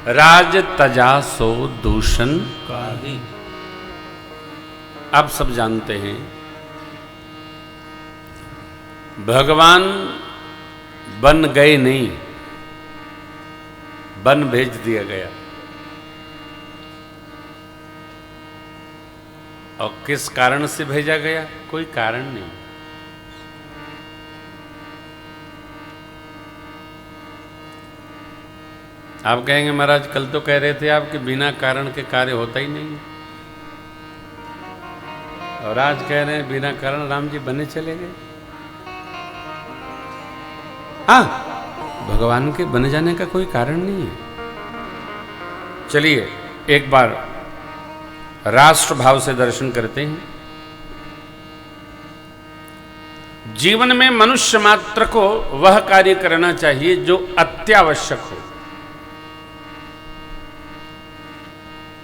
राज तजा सो दूषण काही। आप सब जानते हैं भगवान बन गए नहीं, बन भेज दिया गया। और किस कारण से भेजा गया? कोई कारण नहीं। आप कहेंगे महाराज कल तो कह रहे थे आप कि बिना कारण के कार्य होता ही नहीं, और आज कह रहे हैं बिना कारण राम जी बने चले गए। हाँ, भगवान के बन जाने का कोई कारण नहीं है। चलिए एक बार राष्ट्र भाव से दर्शन करते हैं। जीवन में मनुष्य मात्र को वह कार्य करना चाहिए जो अत्यावश्यक हो।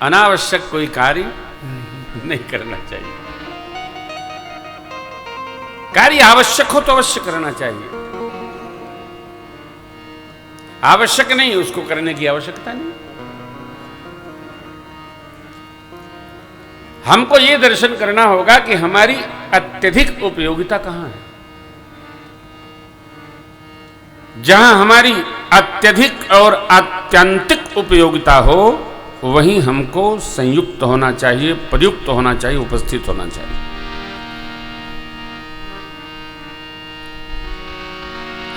अनावश्यक कोई कार्य नहीं करना चाहिए। कार्य आवश्यक हो तो अवश्य करना चाहिए, आवश्यक नहीं उसको करने की आवश्यकता नहीं। हमको यह दर्शन करना होगा कि हमारी अत्यधिक उपयोगिता कहां है। जहां हमारी अत्यधिक और आत्यंतिक उपयोगिता हो वहीं हमको संयुक्त होना चाहिए, प्रयुक्त होना चाहिए, उपस्थित होना चाहिए।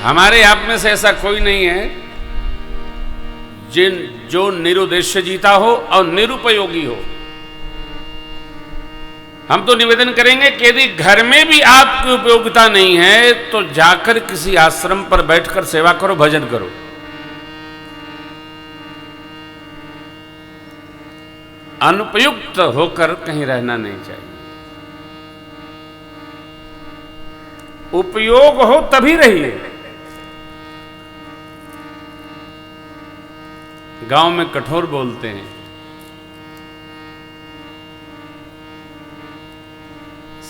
हमारे आप में से ऐसा कोई नहीं है जो निरुद्देश्य जीता हो और निरुपयोगी हो। हम तो निवेदन करेंगे कि यदि घर में भी आपकी उपयोगिता नहीं है तो जाकर किसी आश्रम पर बैठकर सेवा करो, भजन करो। अनुपयुक्त होकर कहीं रहना नहीं चाहिए। उपयोग हो तभी रहिए। गांव में कठोर बोलते हैं,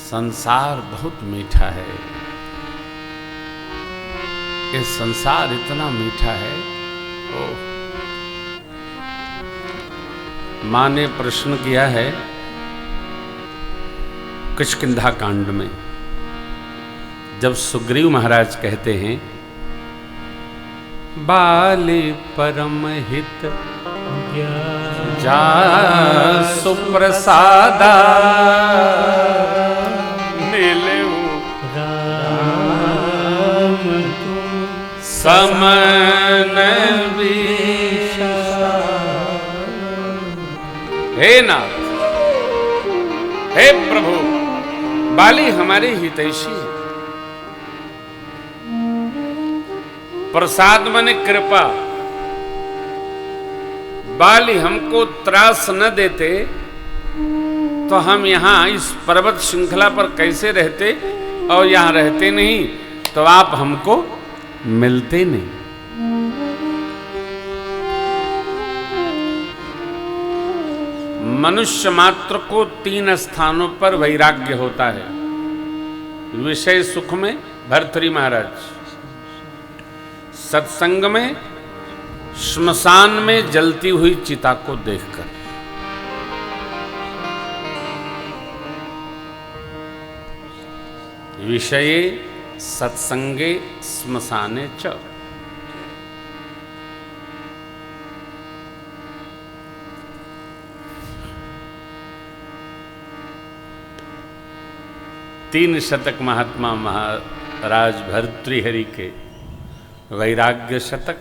संसार बहुत मीठा है। ये संसार इतना मीठा है। ओह, मां ने प्रश्न किया है किष्किंधा कांड में, जब सुग्रीव महाराज कहते हैं बाली परम हित जा सुप्रसादा समन हे नाथ, हे प्रभु, बाली हमारे हितैषी है। प्रसाद माने कृपा। बाली हमको त्रास न देते तो हम यहां इस पर्वत श्रृंखला पर कैसे रहते, और यहां रहते नहीं तो आप हमको मिलते नहीं। मनुष्य मात्र को 3 स्थानों पर वैराग्य होता है। विषय सुख में भर्तृहरि महाराज, सत्संग में, श्मशान में जलती हुई चिता को देखकर। विषये सत्संगे श्मशाने च। तीन शतक महात्मा महाराज भर्तृहरि के वैराग्य शतक,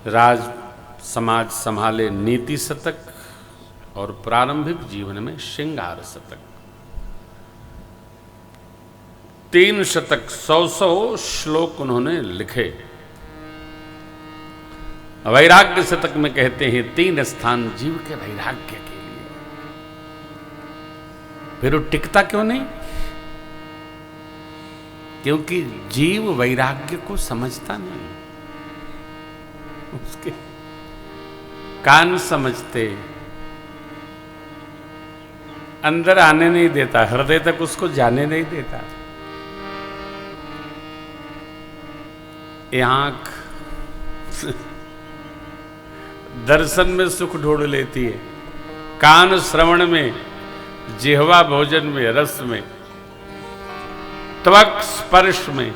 राज समाज संभाले नीति शतक, और प्रारंभिक जीवन में श्रृंगार शतक। 3 शतक 100 श्लोक उन्होंने लिखे। वैराग्य शतक में कहते हैं 3 स्थान जीव के वैराग्य के लिए। फिर वो टिकता क्यों नहीं? क्योंकि जीव वैराग्य को समझता नहीं। उसके कान समझते, अंदर आने नहीं देता, हृदय तक उसको जाने नहीं देता। ये आंख दर्शन में सुख ढूंढ लेती है, कान श्रवण में, जिह्वा भोजन में, रस में, त्वक स्पर्श में,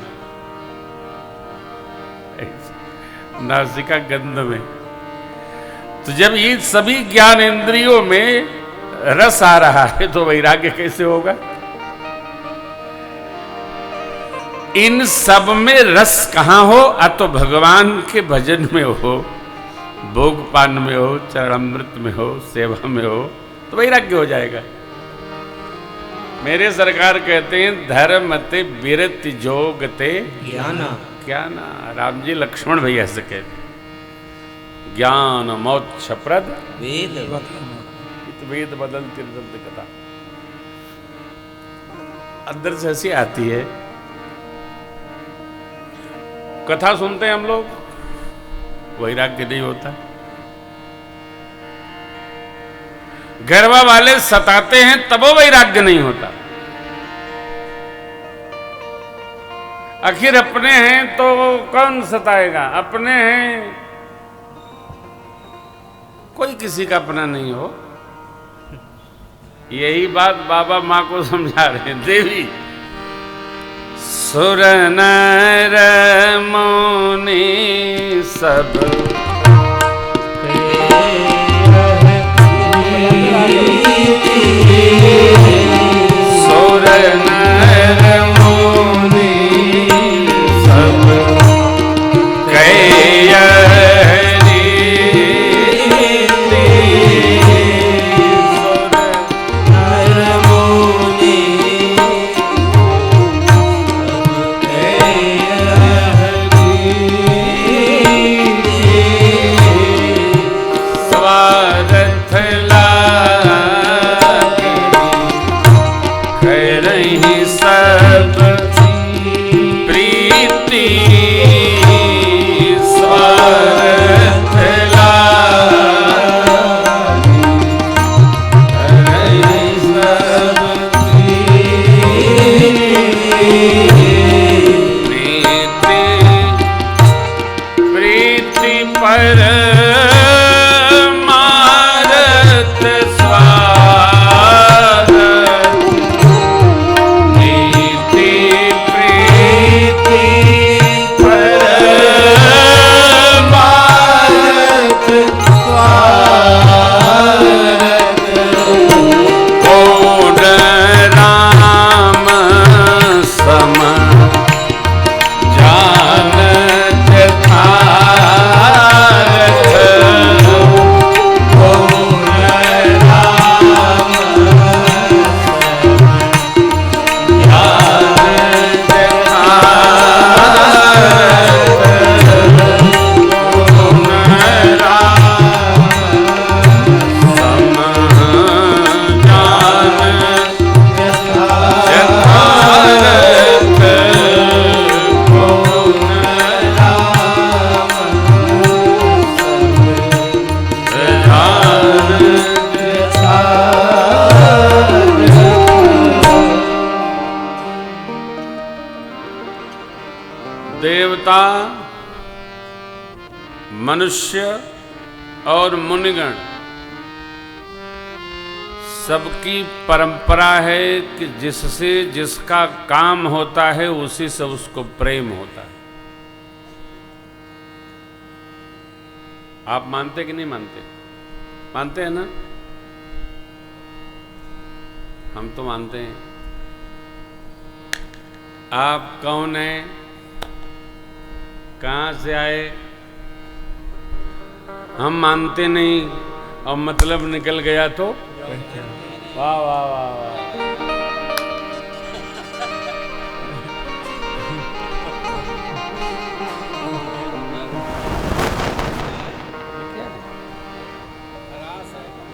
नासिका गंध में। तो जब ये सभी ज्ञान इंद्रियों में रस आ रहा है तो वैराग्य कैसे होगा? इन सब में रस कहां हो? तो भगवान के भजन में हो, भोग पान में हो, चरणामृत में हो, सेवा में हो, तो वैराग्य हो जाएगा। मेरे सरकार कहते हैं धर्मते विरति जोगते ज्ञाना। ज्ञाना। राम जी लक्ष्मण भैया से कहते ज्ञान मोक्ष प्रद वेद वेद बदल तिरदंत कथा। अंदर से हंसी आती है। कथा सुनते हैं हम लोग, वैराग्य नहीं होता। गरबा वाले सताते हैं तबो वैराग्य नहीं होता। आखिर अपने हैं तो कौन सताएगा? अपने हैं, कोई किसी का अपना नहीं हो। यही बात बाबा माँ को समझा रहे हैं। देवी सुर नर मुनि सब सुर नर मुनि सब देवता, मनुष्य और मुनिगण सबकी परंपरा है कि जिससे जिसका काम होता है उसी से उसको प्रेम होता है। आप मानते कि नहीं मानते? मानते हैं ना? हम तो मानते हैं। आप कौन हैं? कहां से आए? हम मानते नहीं और मतलब निकल गया तो वाह वाह वाह वाह।